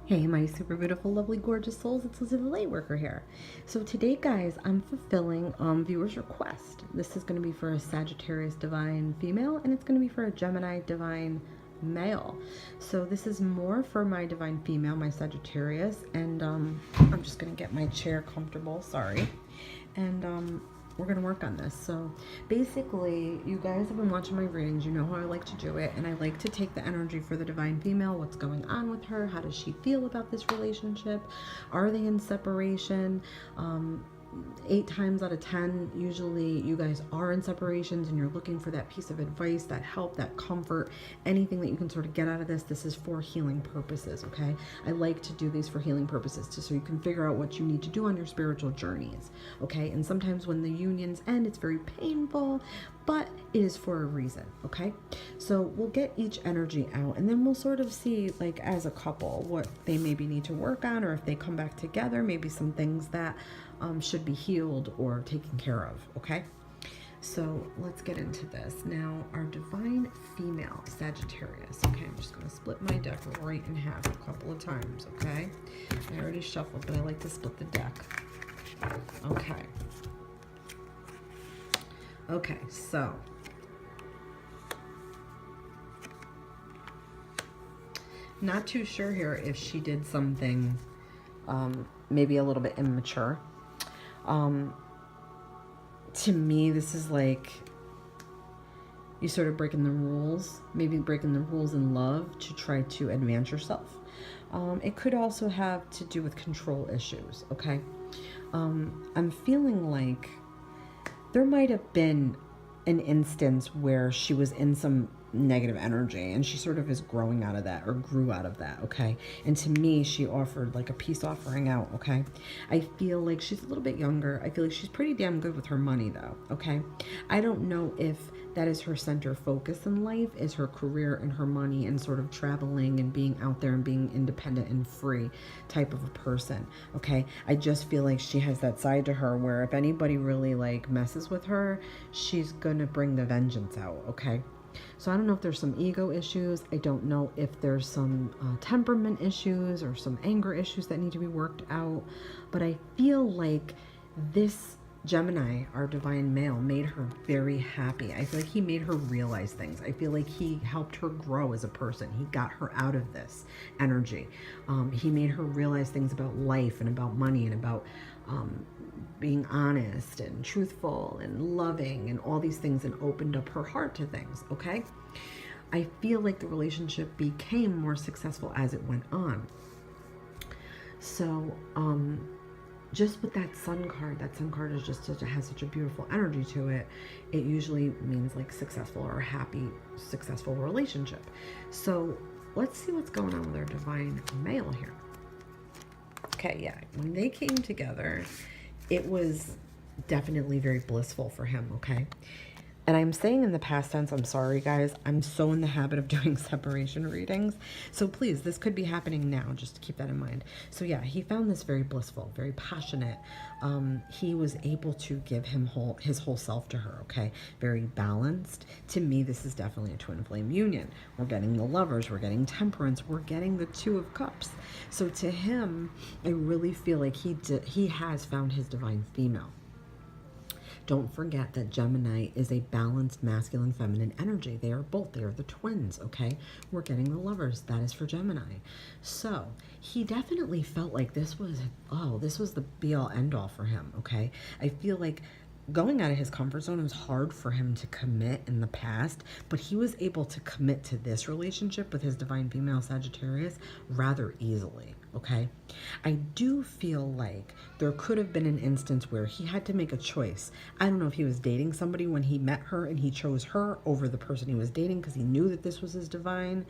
Hey, my super beautiful, lovely, gorgeous souls. It's Lizzie the Lightworker here. So today, guys, I'm fulfilling viewers' request. This is going to be for a Sagittarius divine female, and it's going to be for a Gemini divine male. So this is more for my divine female, my Sagittarius, and I'm just going to get my chair comfortable. Sorry. And we're going to work on this. So basically, you guys have been watching my readings. You know how I like to do it. And I like to take the energy for the divine female. What's going on with her? How does she feel about this relationship? Are they in separation? 8 times out of 10, usually you guys are in separations and you're looking for that piece of advice, that help, that comfort, anything that you can sort of get out of this. This is for healing purposes, okay? I like to do these for healing purposes so you can figure out what you need to do on your spiritual journeys, okay? And sometimes when the unions end, it's very painful, but it is for a reason, okay? So we'll get each energy out and then we'll sort of see, like, as a couple, what they maybe need to work on, or if they come back together, maybe some things that should be healed or taken care of, okay? So let's get into this. Now, our divine female Sagittarius. Okay, I'm just going to split my deck right in half a couple of times, okay? I already shuffled, but I like to split the deck. Okay. Okay, so not too sure here if she did something maybe a little bit immature. To me, this is like you sort of breaking the rules, maybe breaking the rules in love to try to advance yourself. It could also have to do with control issues, okay? I'm feeling like there might have been an instance where she was in some negative energy and she sort of is growing out of that, or grew out of that, okay? And to me, she offered like a peace offering out, okay? I feel like she's a little bit younger. I feel like she's pretty damn good with her money though, okay? I don't know if that is her center focus in life, is her career and her money and sort of traveling and being out there and being independent and free type of a person, okay? I just feel like she has that side to her where if anybody really like messes with her, she's gonna bring the vengeance out, okay? So I don't know if there's some ego issues. I don't know if there's some temperament issues or some anger issues that need to be worked out. But I feel like this Gemini, our divine male, made her very happy. I feel like he made her realize things. I feel like he helped her grow as a person. He got her out of this energy. He made her realize things about life and about money and about being honest and truthful and loving and all these things, and opened up her heart to things, okay? I feel like the relationship became more successful as it went on. So, just with that sun card is just has such a beautiful energy to it. It usually means like successful or happy, successful relationship. So let's see what's going on with our divine male here. Okay, yeah, when they came together, it was definitely very blissful for him, okay? And I'm saying in the past tense, I'm sorry, guys. I'm so in the habit of doing separation readings. So please, this could be happening now. Just keep that in mind. So yeah, he found this very blissful, very passionate. He was able to give him his whole self to her, okay? Very balanced. To me, this is definitely a twin flame union. We're getting the lovers. We're getting temperance. We're getting the 2 of cups. So to him, I really feel like he has found his divine female. Don't forget that Gemini is a balanced masculine feminine energy. They are both. They are the twins, okay? We're getting the lovers. That is for Gemini. So he definitely felt like this was the be-all end-all for him, okay? I feel like going out of his comfort zone was hard for him to commit in the past, but he was able to commit to this relationship with his divine female Sagittarius rather easily, okay? I do feel like there could have been an instance where he had to make a choice. I don't know if he was dating somebody when he met her and he chose her over the person he was dating because he knew that this was his divine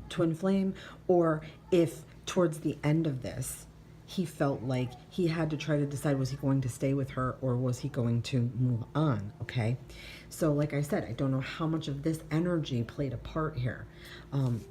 twin flame, or if towards the end of this, he felt like he had to try to decide, was he going to stay with her or was he going to move on, okay? So like I said, I don't know how much of this energy played a part here,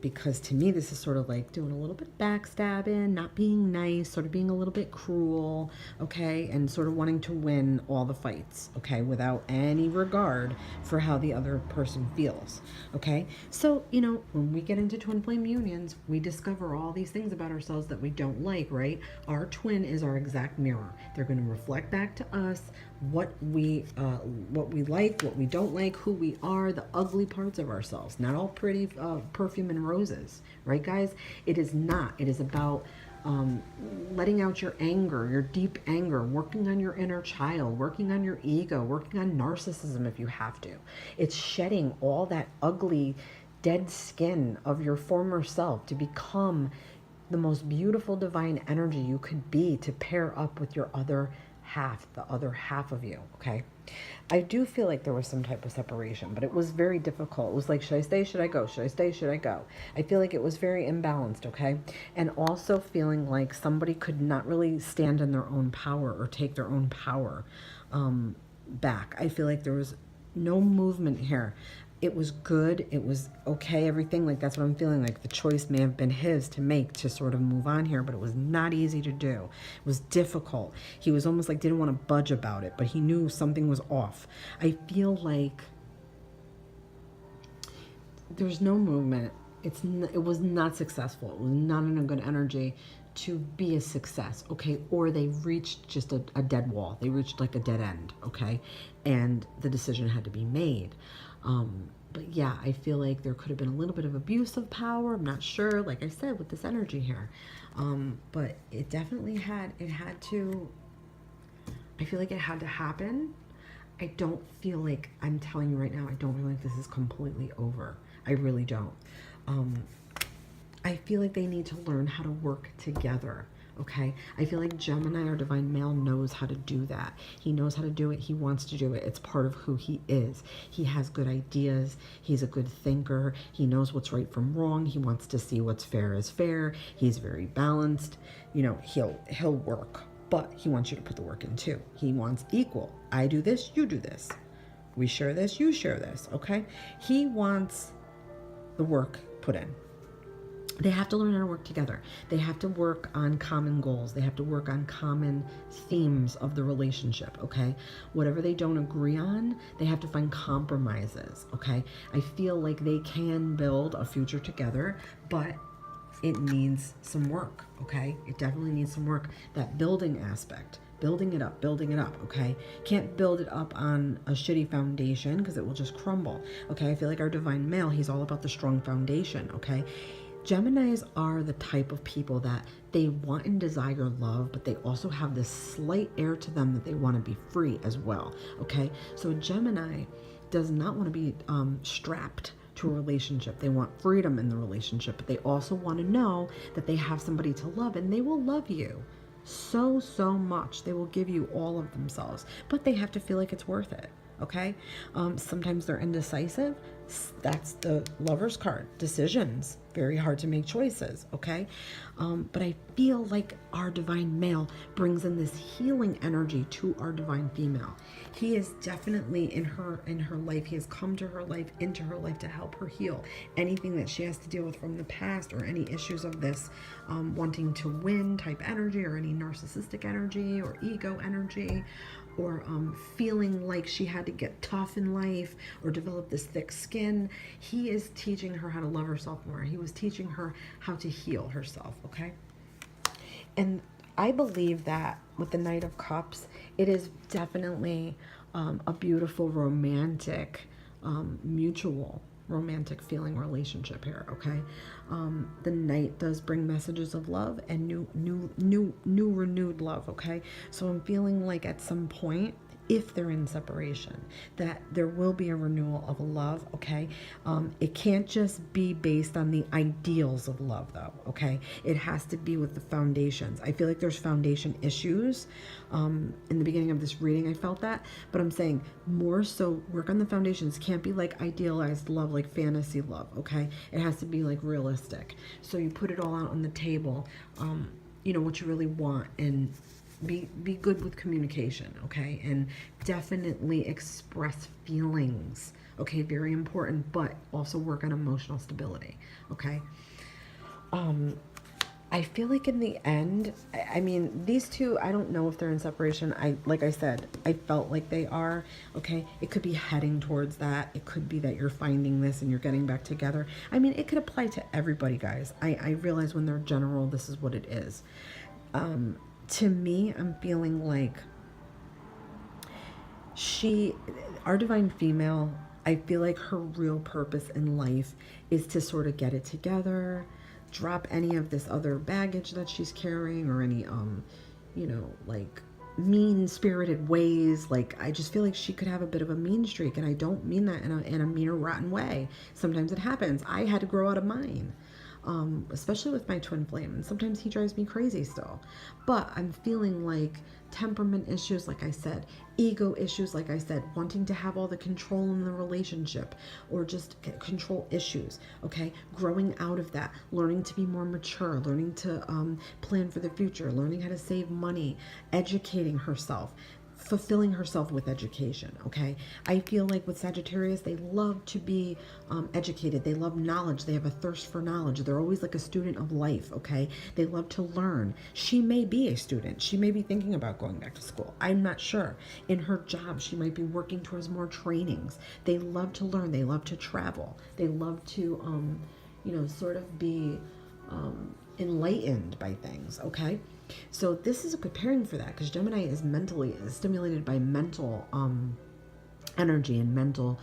because to me this is sort of like doing a little bit backstabbing, not being nice, sort of being a little bit cruel, okay, and sort of wanting to win all the fights, okay, without any regard for how the other person feels, okay. So when we get into twin flame unions, we discover all these things about ourselves that we don't like, right? Our twin is our exact mirror. They're going to reflect back to us what we like, what we don't like, who we are, the ugly parts of ourselves. Not all pretty perfume and roses, right, guys? It is not. It is about letting out your anger, your deep anger, working on your inner child, working on your ego, working on narcissism if you have to. It's shedding all that ugly, dead skin of your former self to become the most beautiful divine energy you could be, to pair up with your other half, the other half of you, okay? I do feel like there was some type of separation, but it was very difficult. It was like, should I stay? Should I go? Should I stay? Should I go? I feel like it was very imbalanced, okay? And also feeling like somebody could not really stand in their own power or take their own power back. I feel like there was no movement here. It was good. It was okay. Everything, like, that's what I'm feeling like. The choice may have been his to make, to sort of move on here, but it was not easy to do. It was difficult. He was almost like didn't want to budge about it, but he knew something was off. I feel like there's no movement. It was not successful. It was not in a good energy to be a success, okay? Or they reached just a dead wall. They reached like a dead end, okay? And the decision had to be made. But yeah, I feel like there could have been a little bit of abuse of power. I'm not sure, like I said, with this energy here. But it definitely had to, I feel like it had to happen. I don't feel like, I'm telling you right now, I don't feel like this is completely over. I really don't. I feel like they need to learn how to work together. Okay, I feel like Gemini, our divine male, knows how to do that. He knows how to do it. He wants to do it. It's part of who he is. He has good ideas. He's a good thinker. He knows what's right from wrong. He wants to see what's fair is fair. He's very balanced. He'll work, but he wants you to put the work in too. He wants equal. I do this, you do this. We share this, you share this. Okay, he wants the work put in. They have to learn how to work together. They have to work on common goals. They have to work on common themes of the relationship, okay? Whatever they don't agree on, they have to find compromises, okay? I feel like they can build a future together, but it needs some work, okay? It definitely needs some work. That building aspect, building it up, okay? Can't build it up on a shitty foundation because it will just crumble, okay? I feel like our divine male, he's all about the strong foundation, okay? Geminis are the type of people that they want and desire love, but they also have this slight air to them that they want to be free as well, okay? So a Gemini does not want to be strapped to a relationship. They want freedom in the relationship, but they also want to know that they have somebody to love, and they will love you so much. They will give you all of themselves, but they have to feel like it's worth it, okay? Sometimes they're indecisive. That's the Lover's card. Decisions. Very hard to make choices, okay? But I feel like our divine male brings in this healing energy to our divine female. He is definitely in her life. He has come to her life, into her life, to help her heal anything that she has to deal with from the past, or any issues of this wanting to win type energy, or any narcissistic energy or ego energy, or feeling like she had to get tough in life or develop this thick skin. He is teaching her how to love herself more. He was teaching her how to heal herself, okay? And I believe that with the Knight of Cups, it is definitely a beautiful romantic, mutual romantic feeling relationship here, okay? The Knight does bring messages of love and new renewed love, okay? So I'm feeling like at some point, if they're in separation, that there will be a renewal of love, okay? It can't just be based on the ideals of love, though, okay? It has to be with the foundations. I feel like there's foundation issues. In the beginning of this reading, I felt that, but I'm saying more so work on the foundations. Can't be like idealized love, like fantasy love, okay? It has to be like realistic. So you put it all out on the table, what you really want, and Be good with communication, okay? And definitely express feelings, okay? Very important, but also work on emotional stability, okay? Um, I feel like in the end, I mean, these two, I don't know if they're in separation. Like I said, I felt like they are, okay? It could be heading towards that. It could be that you're finding this and you're getting back together. I mean, it could apply to everybody, guys. I realize when they're general, this is what it is. To me, I'm feeling like our divine female, I feel like her real purpose in life is to sort of get it together, drop any of this other baggage that she's carrying, or any like mean-spirited ways. Like, I just feel like she could have a bit of a mean streak, and I don't mean that in a mean or rotten way. Sometimes it happens. I had to grow out of mine. Especially with my twin flame, and sometimes he drives me crazy still. But I'm feeling like temperament issues, like I said, ego issues, like I said, wanting to have all the control in the relationship, or just control issues, okay? Growing out of that, learning to be more mature, learning to plan for the future, learning how to save money, educating herself, fulfilling herself with education, okay? I feel like with Sagittarius, they love to be educated. They love knowledge. They have a thirst for knowledge. They're always like a student of life, okay? They love to learn. She may be a student. She may be thinking about going back to school. I'm not sure. In her job, she might be working towards more trainings. They love to learn. They love to travel. They love to, sort of be enlightened by things, okay? So this is a good pairing for that, because Gemini is mentally stimulated by mental energy and mental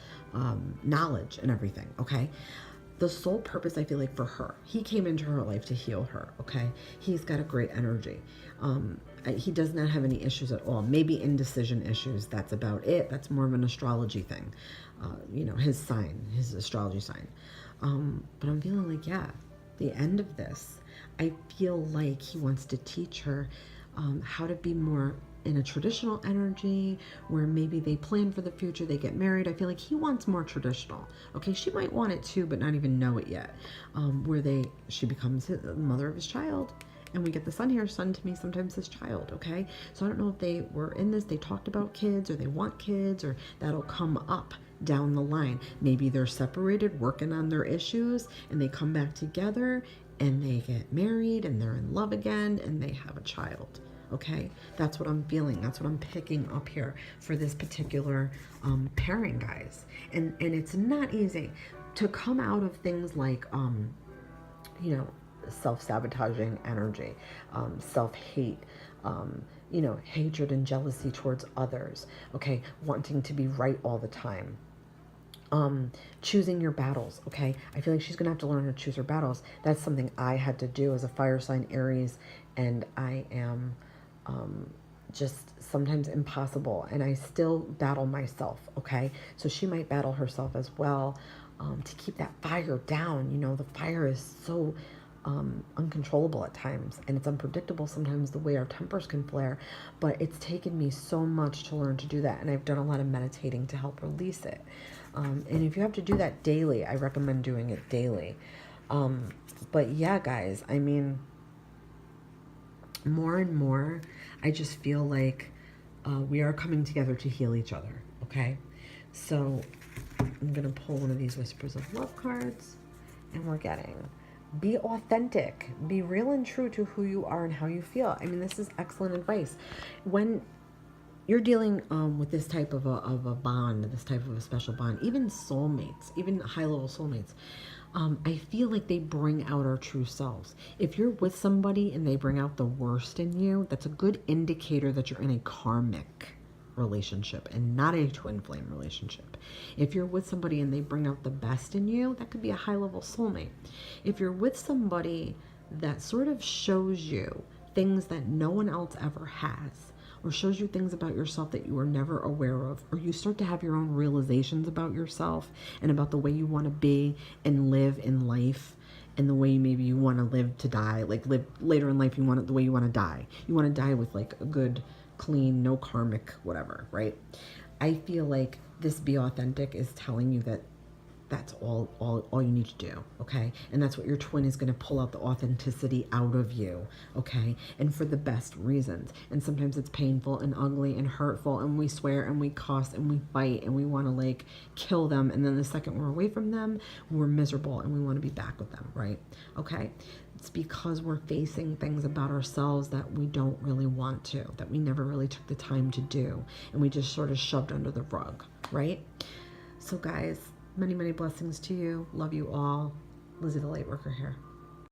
knowledge and everything, okay? The sole purpose, I feel like, for her, he came into her life to heal her, okay? He's got a great energy. He does not have any issues at all. Maybe indecision issues. That's about it. That's more of an astrology thing. His sign, his astrology sign. But I'm feeling like, yeah, the end of this, I feel like he wants to teach her how to be more in a traditional energy, where maybe they plan for the future, they get married. I feel like he wants more traditional. Okay, she might want it too, but not even know it yet. She becomes the mother of his child. And we get the sun here. Son to me sometimes his child, okay? So I don't know if they were in this, they talked about kids, or they want kids, or that'll come up down the line. Maybe they're separated, working on their issues, and they come back together, and they get married, and they're in love again, and they have a child, okay? That's what I'm feeling. That's what I'm picking up here for this particular pairing, guys. And it's not easy to come out of things like, self-sabotaging energy, self-hate, hatred and jealousy towards others, okay, wanting to be right all the time, choosing your battles, okay? I feel like she's gonna have to learn to choose her battles. That's something I had to do as a fire sign Aries, and I am just sometimes impossible, and I still battle myself, okay? So she might battle herself as well, to keep that fire down. The fire is so uncontrollable at times, and it's unpredictable sometimes, the way our tempers can flare. But it's taken me so much to learn to do that, and I've done a lot of meditating to help release it. And if you have to do that daily, I recommend doing it daily. But yeah, guys, I mean, more and more, I just feel like we are coming together to heal each other, okay? So I'm gonna pull one of these Whispers of Love cards, and we're getting, be authentic, be real and true to who you are and how you feel. I mean, this is excellent advice. When you're dealing with this type of a bond, this type of a special bond, even soulmates, even high-level soulmates, I feel like they bring out our true selves. If you're with somebody and they bring out the worst in you, that's a good indicator that you're in a karmic relationship and not a twin flame relationship. If you're with somebody and they bring out the best in you, that could be a high-level soulmate. If you're with somebody that sort of shows you things that no one else ever has, or shows you things about yourself that you were never aware of, or you start to have your own realizations about yourself and about the way you want to be and live in life, and the way maybe you want to live to die, like live later in life, you want it the way you want to die. You want to die with like a good, clean, no karmic, whatever, right? I feel like this be authentic is telling you that That's all you need to do, okay? And that's what your twin is going to pull out the authenticity out of you, okay? And for the best reasons. And sometimes it's painful and ugly and hurtful, and we swear and we cuss and we fight and we want to like kill them. And then the second we're away from them, we're miserable and we want to be back with them, right? Okay? It's because we're facing things about ourselves that we don't really want to, that we never really took the time to do, and we just sort of shoved under the rug, right? So guys, many, many blessings to you. Love you all. Lizzie the Lightworker here.